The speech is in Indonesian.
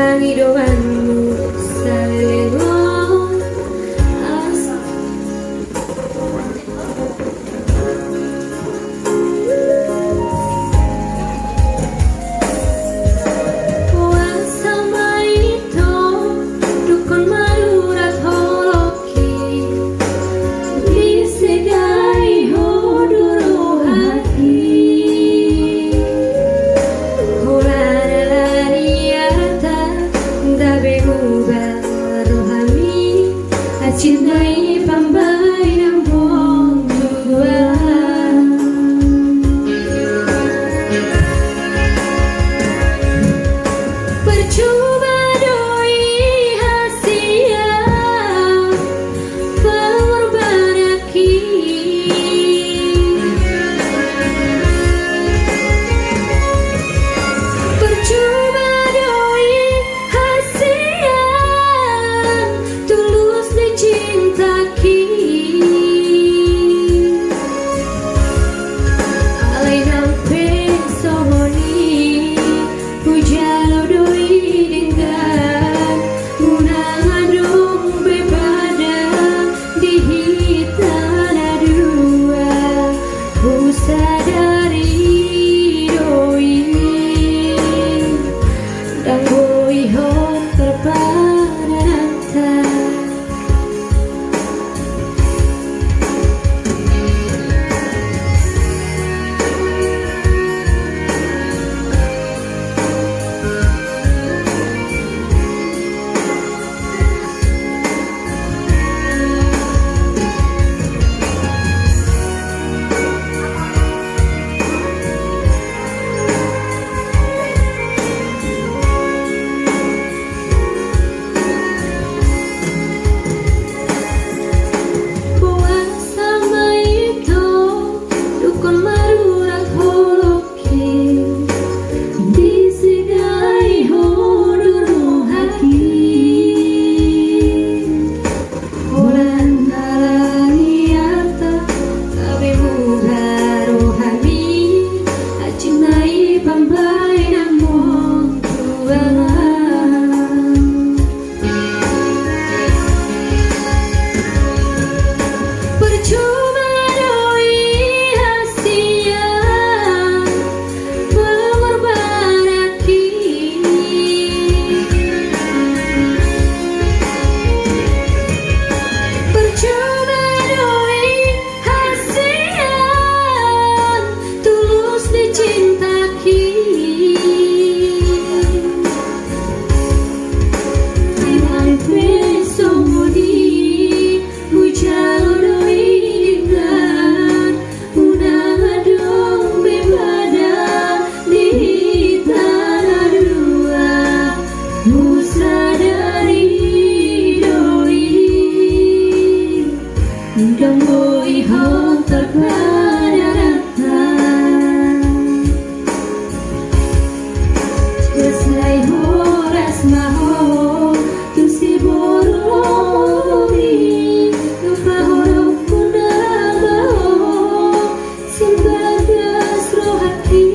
pangidoanmu salego cintai pambai yang bondua percuma doi hasia pengorban aki percuma doi hasia tulus cinta alai nampe sohoni pujalo doi dengan unangan dong berbada di hitana dua ku sadari doi dan boi hong terpada dan boi hong terpada datang selesai horas maho tu si boroi lupa horok puna baho sebagas roh hati